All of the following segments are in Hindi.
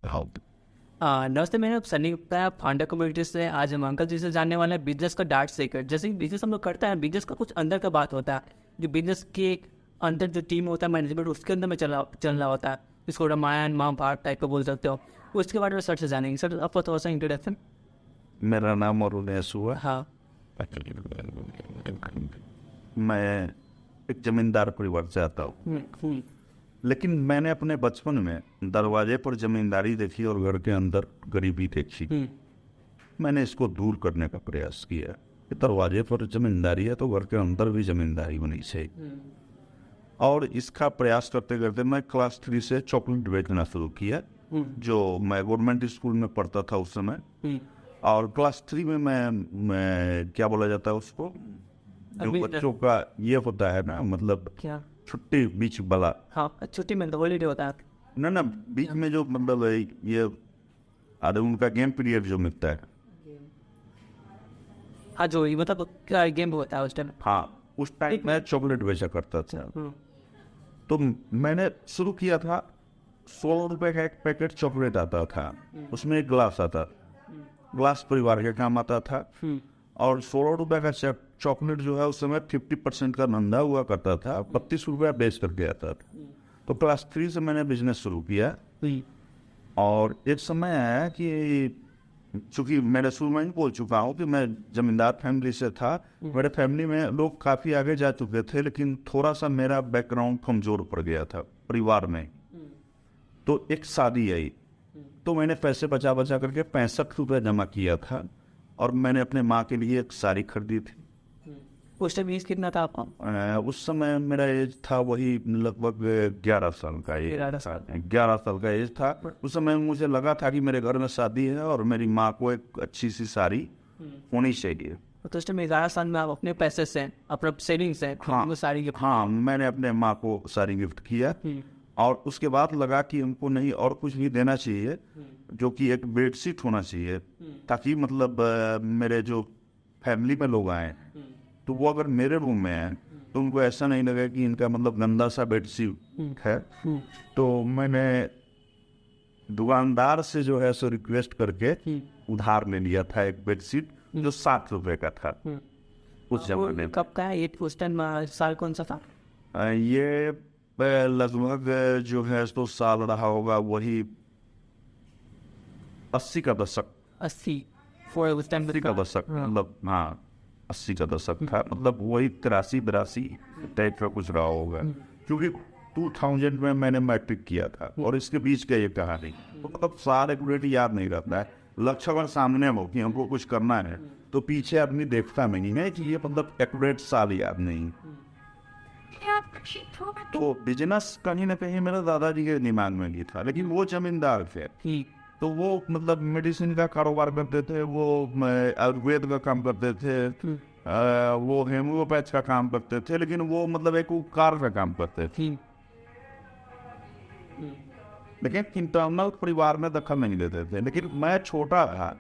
नमस्ते, मैंने सनी गुप्ता फाउंडर कम्युनिटी से। आज हम अंकल जी से जानने वाले हैं बिजनेस का डार्क सीक्रेट। जैसे कि बिजनेस हम लोग करते हैं, बिजनेस का कुछ अंदर का बात होता है, जो बिजनेस के अंदर जो टीम होता है, मैनेजमेंट, उसके अंदर में चलना होता है। इसको रामायण महाभारत टाइप का बोल सकते हो। उसके बारे में सर से जानेंगे। सर, आपका थोड़ा सा इंट्रोडक्शन। मेरा नाम अरुण हुआ। हाँ। मैं एक जमींदार परिवार से आता हूँ, लेकिन मैंने अपने बचपन में दरवाजे पर जमींदारी देखी और घर के अंदर गरीबी देखी। मैंने इसको दूर करने का प्रयास किया कि दरवाजे पर जमींदारी है तो घर के अंदर भी जमींदारी होनी चाहिए। और इसका प्रयास करते करते मैं क्लास 3 से चॉकलेट बेचना शुरू किया, जो मैं गवर्नमेंट स्कूल में पढ़ता था उस समय। और क्लास 3 में मैं क्या बोला जाता है उसको, जो बच्चों का ये होता है ना, मतलब क्या छुट्टी बीच वाला। हाँ, छुट्टी में हॉलीडे होता है ना बीच में जो मतलब ये अरे उनका गेम पीरियड जो मिलता है। हाँ, जो ये मतलब क्या गेम होता है उस टाइम। हाँ, उस टाइम मैं चॉकलेट बेचा करता था। तो मैंने शुरू किया था, 16 रुपए का एक पैकेट चॉकलेट आता था, उसमें एक ग्लास आता, ग्लास परिवार के काम आता था। और 16 रुपए का चॉकलेट जो है उस समय 50% का धंधा हुआ करता था, 32 रुपया बेच करके आता था। तो क्लास 3 से मैंने बिजनेस शुरू किया। और एक समय आया कि चूंकि मैंने शुरू में ही बोल चुका हूँ कि मैं जमींदार फैमिली से था। मेरे फैमिली में लोग काफ़ी आगे जा चुके थे, लेकिन थोड़ा सा मेरा बैकग्राउंड कमज़ोर पड़ गया था परिवार में। तो एक शादी आई, तो मैंने पैसे बचा बचा करके 65 रुपये जमा किया था, और मैंने अपने माँ के लिए एक साड़ी खरीदी थी। उस टाइम एज कितना था आपका? उस समय मेरा एज था वही लगभग 11 साल का एज। 11 साल का एज था। उस समय मुझे लगा था कि मेरे घर में शादी है और मेरी माँ को एक अच्छी सी साड़ी होनी चाहिए। तो उस टाइम 11 साल में आप अपने पैसे से, अपना सेविंग से साड़ी गिफ्ट? हाँ, मैंने अपने माँ को साड़ी गिफ्ट किया। और उसके बाद लगा कि हमको नहीं और कुछ भी देना चाहिए, जो कि एक बेडशीट होना चाहिए, ताकि मतलब मेरे जो फैमिली में लोग आए तो वो अगर मेरे रूम में है तो उनको ऐसा नहीं लगे कि इनका मतलब गंदा सा बेडशीट है। तो मैंने दुकानदार से जो है सो रिक्वेस्ट करके उधार ले लिया था एक बेडशीट, जो 7 रुपए का था उस जमाने में। कब का है ये? उस टाइम साल कौन सा था? ये लगभग जो है तो साल रहा होगा वही 80 का दशक। 80 उस टाइम 80 का दशक, मतलब हाँ 80 का दशक था, मतलब वही 83-82 टाइप का कुछ रहा होगा। क्योंकि 2000 में मैंने मैट्रिक किया था, और इसके बीच का ये कहानी तो मतलब साल एक्यूरेट याद नहीं रहता है। लक्ष्य अगर सामने हो कि हमको कुछ करना है तो पीछे आदमी देखता नहीं है कि ये मतलब एक्यूरेट साल याद नहीं। तो बिजनेस कहीं ना कहीं मेरे दादाजी के दिमाग में भी था, लेकिन वो जमींदार थे, तो वो मतलब मेडिसिन का कारोबार करते थे, वो आयुर्वेद का काम करते थे, वो हेमोपैथ का काम करते थे, लेकिन वो मतलब एक उपकार का काम करते थे। लेकिन इंटरनल परिवार में दखल नहीं देते थे। लेकिन मैं छोटा था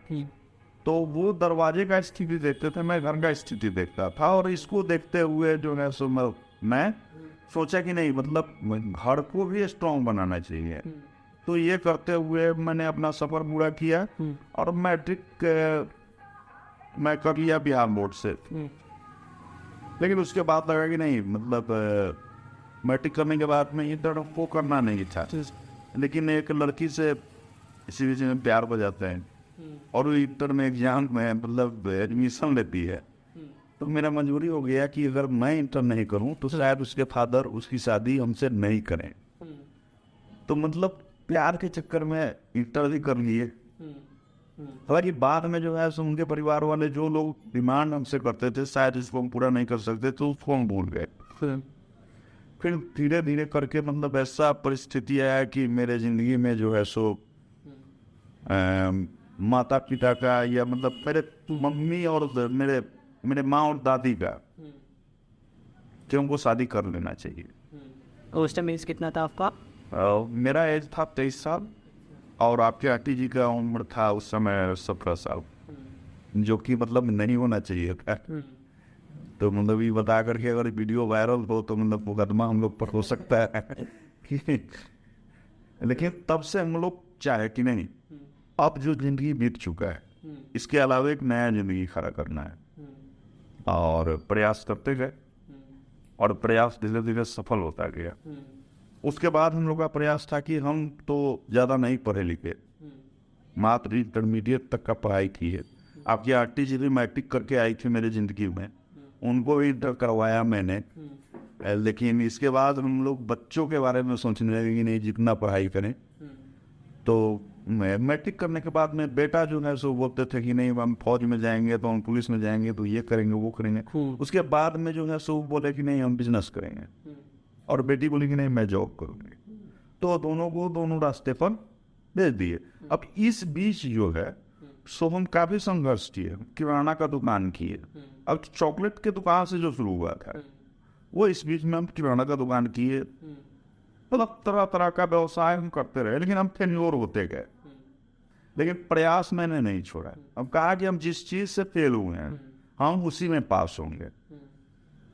तो वो दरवाजे का स्थिति देखते थे, मैं घर का स्थिति देखता था, और इसको देखते हुए जो है सो मैं सोचा कि नहीं मतलब घर को भी स्ट्रॉन्ग बनाना चाहिए। तो ये करते हुए मैंने अपना सफर पूरा किया, और मैट्रिक मैं कर लिया बिहार बोर्ड से। लेकिन उसके बाद लगा कि नहीं मतलब मैट्रिक करने के बाद में इंटर को करना नहीं था। लेकिन एक लड़की से इसी विषय में प्यार हो जाता है, और वो इंटर में एग्जाम में मतलब एडमिशन लेती है। तो मेरा मजबूरी हो गया कि अगर मैं इंटर नहीं करूं तो शायद उसके फादर उसकी शादी हमसे नहीं करें। तो मतलब प्यार के चक्कर में इंटर भी कर लिए। हालांकि बाद में जो है उनके परिवार वाले जो लोग डिमांड हमसे करते थे, शायद इसको हम पूरा नहीं कर सकते, तो उसको हम भूल गए। फिर धीरे धीरे करके मतलब ऐसा परिस्थिति आया कि मेरे जिंदगी में जो है सो माता पिता का, या मतलब मेरे मम्मी और मेरे माँ और दादी का, कि उनको शादी कर लेना चाहिए। उस टाइम एज कितना था आपका? मेरा एज था 23 साल, और आपके आंटी जी का उम्र था उस समय 17 साल, जो कि मतलब नहीं होना चाहिए था। तो मतलब ये बता करके अगर वीडियो वायरल हो तो मतलब मुकदमा हम लोग पर हो सकता है। लेकिन तब से हम लोग चाहे कि नहीं, अब जो जिंदगी बीत चुका है इसके अलावा एक नया जिंदगी खड़ा करना है, और प्रयास करते गए और प्रयास धीरे धीरे सफल होता गया। उसके बाद हम लोग का प्रयास था कि हम तो ज़्यादा नहीं पढ़े लिखे, मात्र इंटरमीडिएट तक का पढ़ाई की है। आपकी आंटी जी भी मैट्रिक करके आई थी मेरी ज़िंदगी में, उनको भी इंटर करवाया मैंने। लेकिन इसके बाद हम लोग बच्चों के बारे में सोचने लगे कि नहीं जितना पढ़ाई करें। तो मैं मैट्रिक करने के बाद में बेटा जो है सो बोलते थे कि नहीं हम फौज में जाएंगे, तो हम पुलिस में जाएंगे, तो ये करेंगे वो करेंगे। उसके बाद में जो है सो बोले कि नहीं हम बिजनेस करेंगे, और बेटी बोली कि नहीं मैं जॉब करूँगी। तो दोनों को दोनों रास्ते पर भेज दिए। अब इस बीच जो है सो हम काफ़ी संघर्ष किए, किराना का दुकान किए। अब चॉकलेट के दुकान से जो शुरू हुआ था वो इस बीच में हम किराना का दुकान किए, मतलब तरह तरह का व्यवसाय हम करते रहे, लेकिन हम फेल्योर होते गए। लेकिन प्रयास मैंने नहीं छोड़ा। अब कहा कि हम जिस चीज़ से फेल हुए हैं हम उसी में पास होंगे।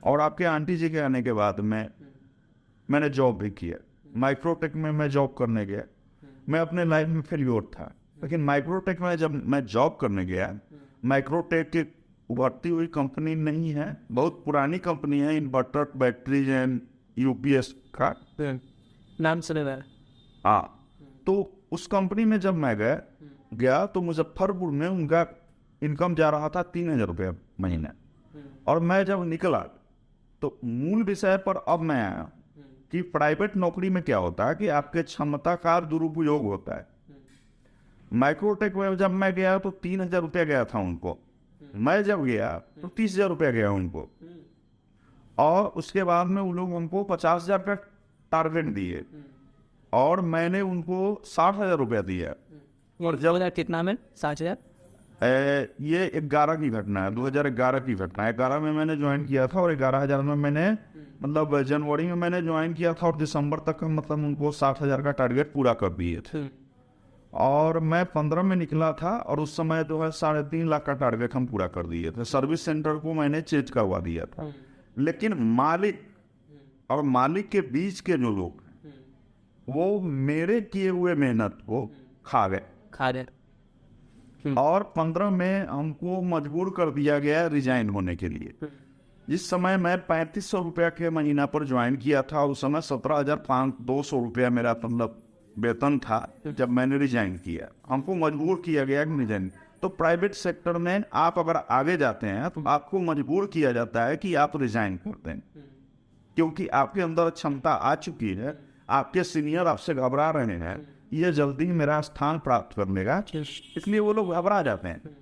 और आपके आंटी जी के आने के बाद मैंने जॉब भी किया। माइक्रोटेक में मैं जॉब करने गया। मैं अपने लाइफ में फेल्योर था, लेकिन माइक्रोटेक में जब मैं जॉब करने गया, माइक्रोटेक की उभरती हुई कंपनी नहीं है, बहुत पुरानी कंपनी है, इन्वर्टर बैटरीज एंड यूपीएस का नाम सुने हुआ है। हाँ, तो उस कंपनी में जब मैं गया तो मुजफ्फरपुर में उनका इनकम जा रहा था 3,000 रुपये महीने। और मैं जब निकला तो मूल विषय पर अब मैं आया कि प्राइवेट नौकरी में क्या होता है कि आपके क्षमता का दुरुपयोग होता है। माइक्रोटेक में जब मैं गया तो 3,000 रुपया गया था उनको, मैं जब गया तो 30,000 रुपया गया उनको, और उसके बाद में उन लोग उनको 50,000 का टारगेट दिए और मैंने उनको 60,000 रुपया दिया। और जब कितना में 60,000? ये 11 की घटना है, 2011 की घटना है। 11 में मैंने ज्वाइन किया था और 11,000 में मैंने मतलब जनवरी में मैंने ज्वाइन किया था और दिसंबर तक मतलब उनको 60,000 का टारगेट पूरा कर दिए थे। और मैं 15 में निकला था और उस समय जो है 3.5 लाख का टारगेट हम पूरा कर दिए थे। सर्विस सेंटर को मैंने चेंज करवा दिया था। लेकिन मालिक और मालिक के बीच के जो लोग वो मेरे किए हुए मेहनत को खा गए। और 15 में हमको मजबूर कर दिया गया रिजाइन होने के लिए। जिस समय मैं 3,500 रुपया के महीना पर ज्वाइन किया था, उस समय 17,200 रुपया मेरा मतलब वेतन था जब मैंने रिजाइन किया। हमको मजबूर किया गया कि रिजाइन। तो प्राइवेट सेक्टर में आप अगर आगे जाते हैं तो आपको मजबूर किया जाता है कि आप रिजाइन कर दें, क्योंकि आपके अंदर क्षमता आ चुकी है, आपके सीनियर आपसे घबरा रहे हैं, ये जल्दी मेरा स्थान प्राप्त कर लेगा, इसलिए वो लोग घबरा जाते हैं।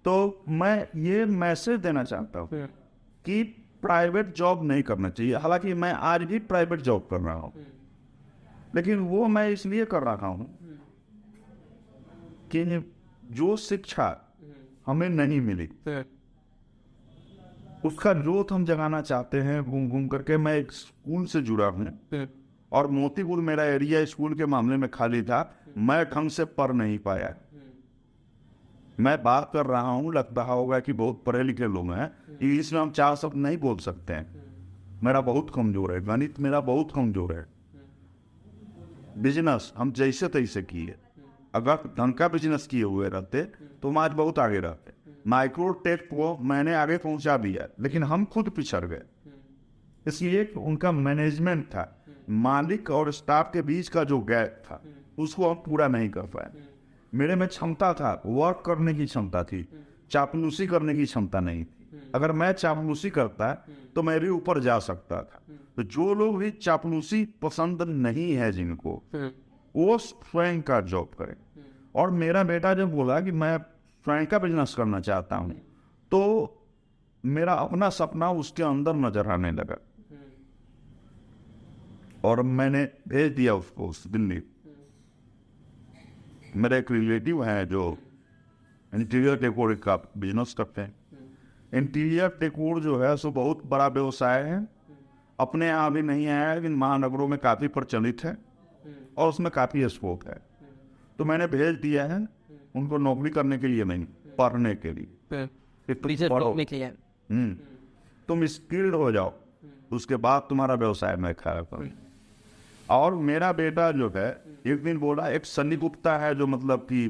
तो मैं ये मैसेज देना चाहता हूँ कि प्राइवेट जॉब नहीं करना चाहिए। हालांकि मैं आज भी प्राइवेट जॉब कर रहा हूँ, लेकिन वो मैं इसलिए कर रहा हूँ कि जो शिक्षा हमें नहीं मिली उसका जोत हम जगाना चाहते हैं घूम घूम करके। मैं एक स्कूल से जुड़ा हूँ और मोतीपुर मेरा एरिया स्कूल के मामले में खाली था, मैं ढंग से पढ़ नहीं पाया। मैं बात कर रहा हूँ, लगता होगा कि बहुत पढ़े लिखे लोग हैं, इंग्लिश में हम 4 शब्द नहीं बोल सकते हैं। मेरा बहुत कमजोर है, गणित मेरा बहुत कमजोर है। बिजनेस हम जैसे तैसे किए, अगर ढंग का बिजनेस किए हुए रहते तो हम आज बहुत आगे रहते। माइक्रोटेक को मैंने आगे पहुंचा दिया, लेकिन हम खुद पिछड़ गए, इसलिए उनका मैनेजमेंट था, मालिक और स्टाफ के बीच का जो गैप था उसको हम पूरा नहीं कर पाए। मेरे में क्षमता था, वर्क करने की क्षमता थी, चापलूसी करने की क्षमता नहीं थी। अगर मैं चापलूसी करता तो मैं भी ऊपर जा सकता था। तो जो लोग भी चापलूसी पसंद नहीं है जिनको, वो स्वयं का जॉब करें। और मेरा बेटा जब बोला कि मैं स्वयं का बिजनेस करना चाहता हूँ, तो मेरा अपना सपना उसके अंदर नजर आने लगा और मैंने भेज दिया उसको उस दिल्ली। मेरे एक रिलेटिव हैं जो इंटीरियर डेकोर का बिजनेस करते हैं। इंटीरियर डेकोर जो है सो बहुत बड़ा व्यवसाय है, अपने यहाँ भी नहीं आया लेकिन महानगरों में काफ़ी प्रचलित है और उसमें काफ़ी स्कोप है। तो मैंने भेज दिया है उनको, नौकरी करने के लिए नहीं, पढ़ने के लिए। तुम स्किल्ड हो जाओ, उसके बाद तुम्हारा व्यवसाय मैं खड़ा करूँ। और मेरा बेटा जो है एक दिन बोला, एक सनी गुप्ता है जो मतलब कि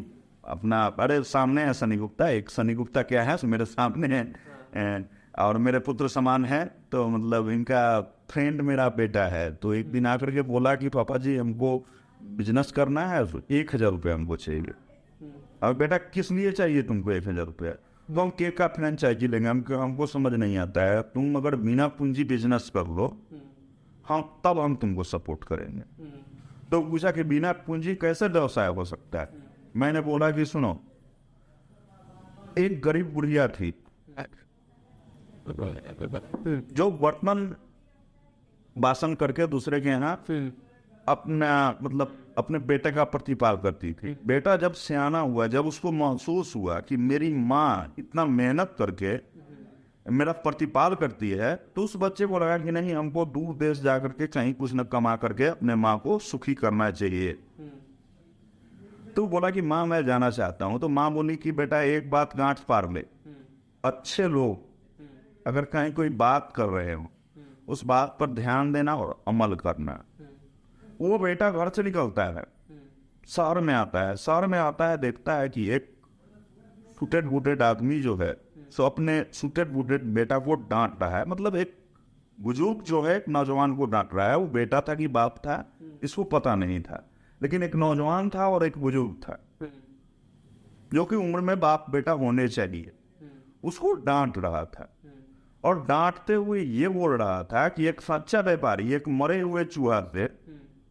अपना, अरे सामने है सनी गुप्ता, एक सनी गुप्ता क्या है मेरे सामने है, और मेरे पुत्र समान है, तो मतलब इनका फ्रेंड मेरा बेटा है। तो एक दिन आकर के बोला कि पापा जी हमको बिजनेस करना है, तो 1,000 रुपये हमको चाहिए। और बेटा किस लिए चाहिए तुमको 1,000 रुपये? तो हम केक का फ्रेंचाइजी लेंगे। हमको समझ नहीं आता है, तुम अगर बिना पूंजी बिजनेस कर लो, हाँ तब हम तुमको सपोर्ट करेंगे। तो पूछा कि बिना पूंजी कैसे व्यवसाय हो सकता है? मैंने बोला कि सुनो, एक गरीब बुढ़िया थी जो बर्तन बासन करके दूसरे के यहाँ अपना मतलब अपने बेटे का प्रतिपाल करती थी। बेटा जब सियाना हुआ, जब उसको महसूस हुआ कि मेरी माँ इतना मेहनत करके मेरा प्रतिपाल करती है, तो उस बच्चे को लगा कि नहीं, हमको दूर देश जाकर के कहीं कुछ न कमा करके अपने माँ को सुखी करना चाहिए। तो बोला कि माँ मैं जाना चाहता हूँ। तो माँ बोली कि बेटा एक बात गांठ फाड़ ले, अच्छे लोग अगर कहीं कोई बात कर रहे हो उस बात पर ध्यान देना और अमल करना। वो बेटा घर से निकलता है, शहर में आता है, शहर में आता है, देखता है कि एक सुटेड बूटेड आदमी जो है सो अपने सुटेड बूटेड बेटा को डांट रहा है। मतलब एक बुजुर्ग जो है एक नौजवान को डांट रहा है। वो बेटा था कि बाप था इसको पता नहीं था, लेकिन एक नौजवान था और एक बुजुर्ग था जो कि उम्र में बाप बेटा होने चाहिए, उसको डांट रहा था। और डांटते हुए ये बोल रहा था कि एक सच्चा व्यापारी एक मरे हुए चूहा से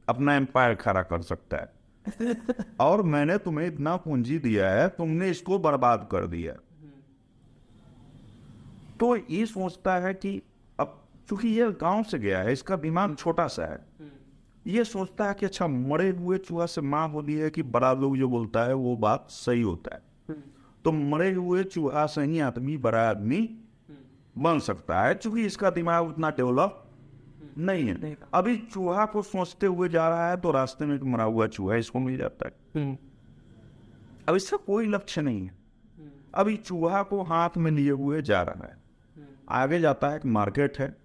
अपना एम्पायर खड़ा कर सकता है, और मैंने तुम्हें इतना पूंजी दिया है, तुमने इसको बर्बाद कर दिया। तो ये सोचता है कि अब चूंकि ये गांव से गया है, इसका दिमाग छोटा सा है, ये सोचता है कि अच्छा मरे हुए चूहा से माँ बोली है कि बड़ा लोग जो बोलता है वो बात सही होता है, तो मरे हुए चूहा से ही आदमी बड़ा आदमी बन सकता है। चूंकि इसका दिमाग उतना डेवलप नहीं है। अभी चूहा को सोचते हुए जा रहा है तो रास्ते में एक मरा हुआ चूहा इसको मिल जाता है। अब इसका कोई लक्ष्य नहीं है। अभी चूहा को हाथ में लिए हुए जा रहा है, आगे जाता है, एक मार्केट है,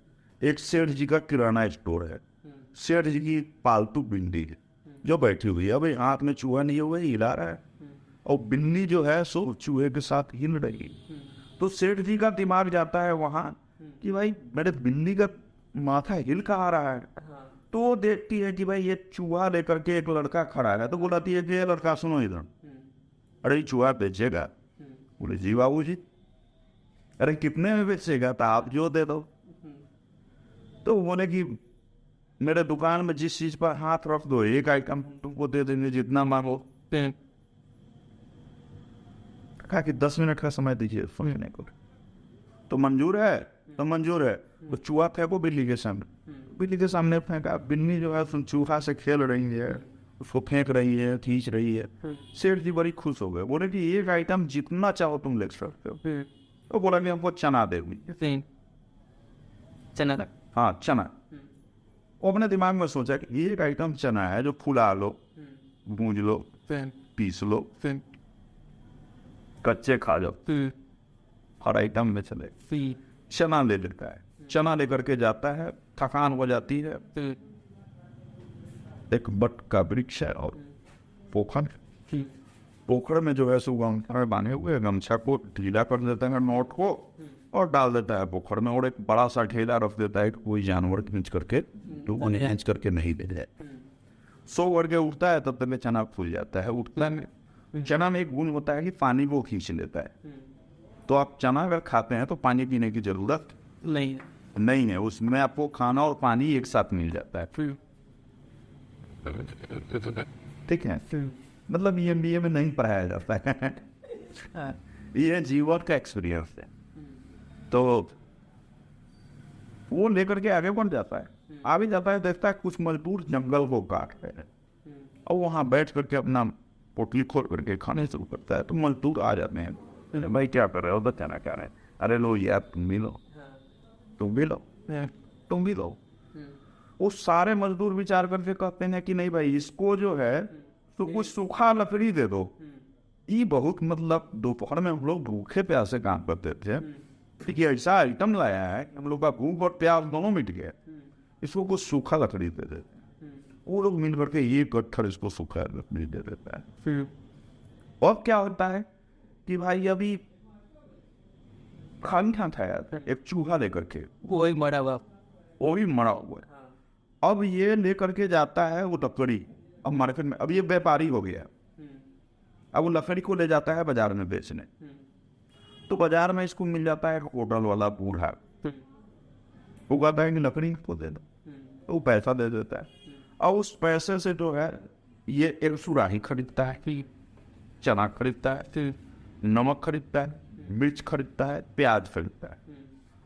एक सेठ जी का किराना स्टोर है, सेठ जी की पालतू बिल्ली है जो बैठी हुई है। अभी हाथ में चूहा लिए हुए हिला रहा है, और बिल्ली जो है सो चूहे के साथ हिल रही है। तो सेठ जी का दिमाग जाता है वहां कि भाई मेरे बिल्ली का माथा हिल कहाँ रहा है। तो वो देखती है कि भाई ये चूहा लेकर के एक लड़का खड़ा है, तो बुलाती है कि ये लड़का सुनो इधर, अरे चूहा बेचेगा? बोले जी बाबू जी। अरे कितने में बेचेगा? तो आप जो दे दो। तो बोले कि मेरे दुकान में जिस चीज पर हाथ रख दो एक आइटम तुमको दे देंगे, जितना मांगो। कहा कि 10 मिनट का समय दीजिए सोचने को। तो मंजूर है? तो मंजूर है। तो चूहा फेंको बिल्ली के सामने, बिल्ली के सामने फेंका। बिल्ली जो है चूहा से खेल रही है, उसको फेंक रही है, खींच रही है। सेठ जी बड़ी खुश हो गए, बोले कि एक आइटम जितना चाहो तुम ले सकते हो। तो बोला कि हमको चना दे दी। चना? हाँ चना। वो अपने दिमाग में सोचा कि एक आइटम चना है जो फुला लो, भूंज लो, पीस लो, कच्चे खा जाओ, हर आइटम में चले। चना ले लेता है, चना लेकर के जाता है, थकान हो जाती है। एक बट का वृक्ष है और पोखर, पोखर में जो है सो गमछा बांधे हुए, गमछा को ढीला कर देता है नोट को और डाल देता है पोखर में, और एक बड़ा सा ढेला रख देता है, कोई जानवर खींच करके तो उन्हें खींच करके नहीं दे जाए। सो करके उठता है, तब तक में चना फूल जाता है। उठता है, चना में एक गुण होता है कि पानी को खींच लेता है। तो आप चना अगर खाते हैं तो पानी पीने की जरूरत नहीं है, उसमें आपको खाना और पानी एक साथ मिल जाता है। ठीक है, मतलब ये बीए में नहीं पढ़ाया जाता है, ये जीवन का एक्सपीरियंस है। तो वो लेकर के आगे बढ़ जाता है, आगे जाता है, देखता है कुछ मजदूर जंगल को काट रहे हैं, और वहाँ बैठ करके अपना पोटली खोल करके खाने शुरू करता है। तो मजदूर आ जाते हैं, भाई क्या कर रहे हो, बताना क्या रहे? अरे लो यार तुम भी लो, तुम भी लो, तुम भी लो। वो सारे मजदूर विचार करके कहते हैं कि नहीं भाई इसको जो है तो कुछ सूखा लकड़ी दे दो। ये बहुत मतलब दोपहर में हम लोग भूखे प्यासे काम करते थे, देखिए ऐसा आइटम लाया है हम लोग का भूख और प्यास दोनों मिट गए, इसको कुछ सूखा लकड़ी दे देते। वो लोग मिल करके एक गट्ठर इसको सुखा दे देता है। और क्या होता है कि भाई अभी खाना था यार, एक चूहा लेकर के, वही मरा हुआ। वो भी मरा हुआ है। अब ये लेकर के जाता है वो लकड़ी, अब मार्केट में, अब ये व्यापारी हो गया, अब वो लकड़ी को ले जाता है बाजार में बेचने। तो बाजार में इसको मिल जाता है होटल वाला बूढ़ा, वो कहता है कि लकड़ी को दे दो, तो वो पैसा दे देता है। और उस पैसे से जो है ये एक सुराही खरीदता है, चना खरीदता है, नमक खरीदता है, मिर्च खरीदता है, प्याज खरीदता है।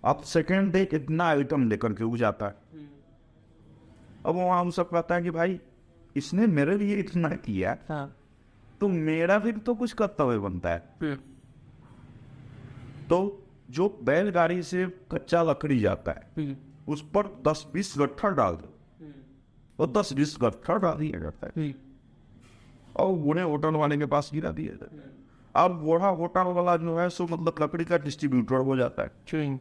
अब सेकेंड डे इतना आइटम लेकर के वो जाता है। अब वहाँ हम सब कहता है कि भाई इसने मेरे लिए इतना किया, तो मेरा भी तो कुछ कर्तव्य बनता है। तो जो बैलगाड़ी से कच्चा लकड़ी जाता है उस पर 10-20 गट्ठर डाल दो, और 10-20 गट्ठर डाल दिया जाता है और बूढ़े होटल वाले के पास गिरा दिया जाता है। अब बूढ़ा होटल वाला जो है सो मतलब लकड़ी का डिस्ट्रीब्यूटर हो जाता है।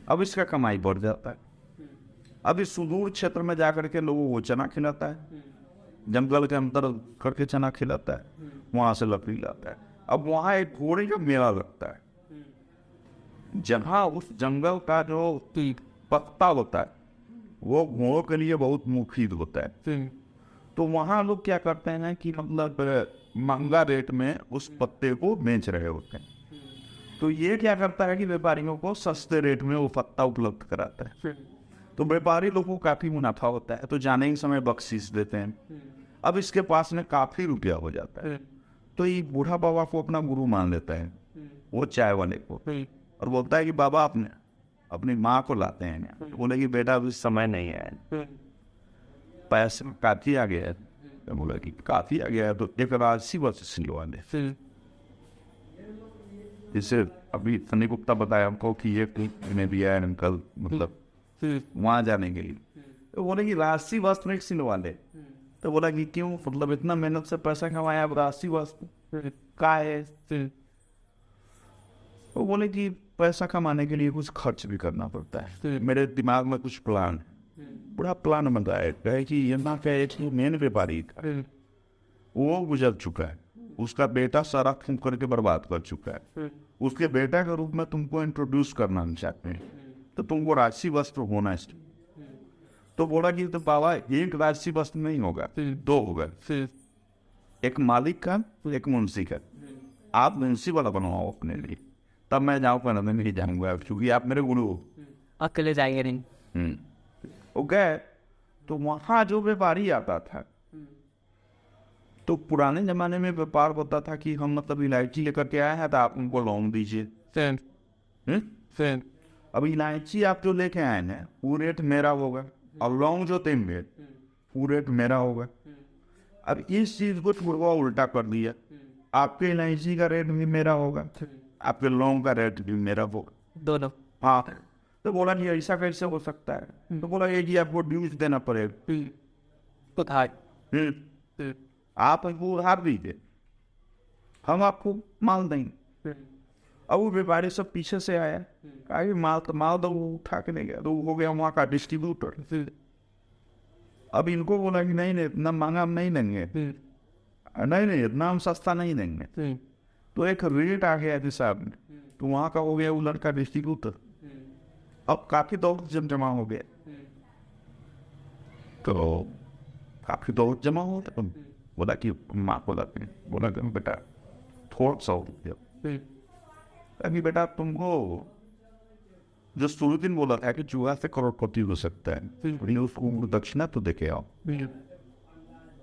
अब इसका कमाई बढ़ जाता है। अब इस सुदूर क्षेत्र में जाकर के लोगों को चना खिलाता है, जंगल के अंदर करके चना खिलाता है, वहां से लकड़ी लाता है। अब वहां एक घोड़े का मेला लगता है, जहाँ उस जंगल का जो पत्ता होता है वो घोड़ों के लिए बहुत मुफीद होता है। तो वहाँ लोग क्या करते हैं कि मतलब महंगा रेट में उस पत्ते को बेच रहे होते हैं। तो ये क्या करता है कि व्यापारियों को सस्ते रेट में वो पत्ता उपलब्ध कराता है। तो व्यापारी लोगों को काफी मुनाफा होता है, तो जाने के समय बख्शीश देते हैं। अब इसके पास में काफी रुपया हो जाता है, तो ये बूढ़ा बाबा को अपना गुरु मान लेता है, वो चाय वाले को, और बोलता है कि बाबा अपने अपनी माँ को लाते हैं। बोले कि बेटा अभी समय नहीं है, पैसे में काफी आ गया है। बोला कि काफी आ गया है तो एक राशि बस सिलवा दे। जैसे अभी सनी गुप्ता बताया हमको कि ये इन्हें दिया है अंकल, मतलब वहां जाने के लिए। तो बोले कि राशि वस्त्र एक सिलवा ले। तो बोला कि क्यों, मतलब इतना मेहनत से पैसा कमाया, अब राशि वस्त्र का है। तो बोले कि पैसा कमाने के लिए कुछ खर्च भी करना पड़ता है, मेरे दिमाग में कुछ प्लान है। बड़ा प्लान बन रहा है, कहे कि यहाँ का एक मेन व्यापारी था, वो गुजर चुका है, उसका बेटा सारा खून करके बर्बाद कर चुका है, उसके बेटा के रूप में तुमको इंट्रोड्यूस करना चाहते हैं, तो तुमको राशि वस्त्र होना चाहिए। तो बोला कि तो बाबा एक राशि वस्त्र नहीं होगा, दो होगा, एक मालिक का एक मुंशी का। आप मुंशी वाला बनवाओ अपने लिए, तब मैं जाऊँ पर नहीं जाऊँगा, क्योंकि आप मेरे गुरु हो। अकेले जाएंगे नहीं। वो गए तो वहाँ जो व्यापारी आता था, तो पुराने जमाने में व्यापार होता था कि हम मतलब इलायची लेकर के आए हैं तो आप उनको लौंग दीजिए। अब इलायची आप जो लेके आए हैं वो रेट मेरा होगा, और लौंग जो देंगे वो रेट मेरा होगा। अब इस चीज को थोड़ा उल्टा कर दिया, आपके इलायची का रेट भी मेरा होगा, आपके लौंग का रेट भी मेरा होगा, दोनों। हाँ। तो बोला कि ऐसा कैसे हो सकता है? तो बोला ये जी आपको ड्यूज देना पड़ेगा, आप हमको उधार दीजिए, हम आपको माल देंगे। अब वो व्यापारी सब पीछे से आया, कहा कि माल दो, वो उठा के नहीं गया, तो हो गया वहाँ का डिस्ट्रीब्यूटर। अब इनको बोला कि नहीं इतना महंगा हम नहीं देंगे, नहीं इतना हम सस्ता नहीं देंगे। तो एक रेट आ गया हिसाब में, तो वहाँ का हो गया वो लड़का डिस्ट्रीब्यूटर। अब काफी दौलत जमा हो गया, तो काफी दौलत जमा हो गया। बोला कि माँ को बोला कि बेटा थोड़ा सा अभी बेटा तुमको जो शुरू दिन बोला था कि चूहा से करोड़पति हो सकता है, उसको दक्षिणा तो देके आओ।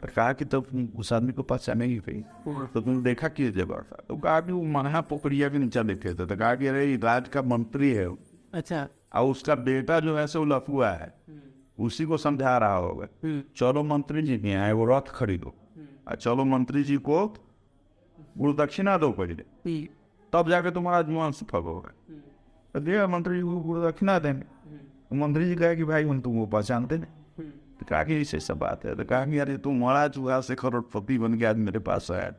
कहा कि तब उस आदमी को पास जाने ही गई, तो तुमने देखा कि जगह था, तो कहा कि वो महा पोखरिया के नीचे देखे थे, तो कहा कि अरे राज का मंत्री है। अच्छा। और उसका बेटा जो है सो लफुआ है, उसी को समझा रहा होगा, चलो मंत्री जी नहीं आए, वो रथ खरीदो, चलो मंत्री जी को गुरु दक्षिणा दो पहले, तब जाके तुम्हारा जीवन सफल होगा। तो दिया मंत्री जी को गुरु दक्षिणा देंगे। मंत्री जी कहे कि भाई हम तुमको पहचानते नहीं। तो कहा कि ऐसे सब बात है। तो कहा कि अरे तुम मरा चूहा से करोड़पति बन के आज मेरे पास आया,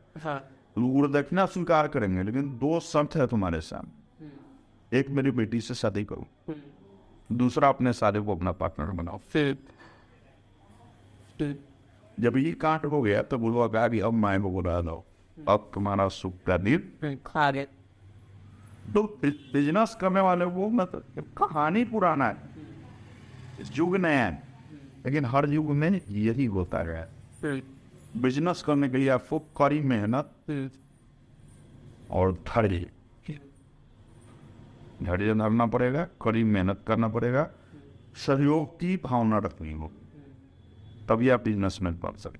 तो गुरु दक्षिणा स्वीकार करेंगे, लेकिन दो शर्त है तुम्हारे सामने, एक मेरी बेटी से शादी करो, दूसरा अपने सारे को अपना पार्टनर बनाओ। फिर जब ये कांड हो गया तो बोलो कहा कि अब मैं को बुला लो, अब तुम्हारा सुख का दिन आगे। तो बिजनेस करने वाले वो मतलब कहानी पुराना है, युग नया है, लेकिन हर युग में यही होता है। बिजनेस करने के लिए आपको कड़ी मेहनत और धैर्य धरना पड़ेगा, कड़ी मेहनत करना पड़ेगा, सहयोग की भावना रखनी हो, तभी आप बिजनेसमैन बन सकते।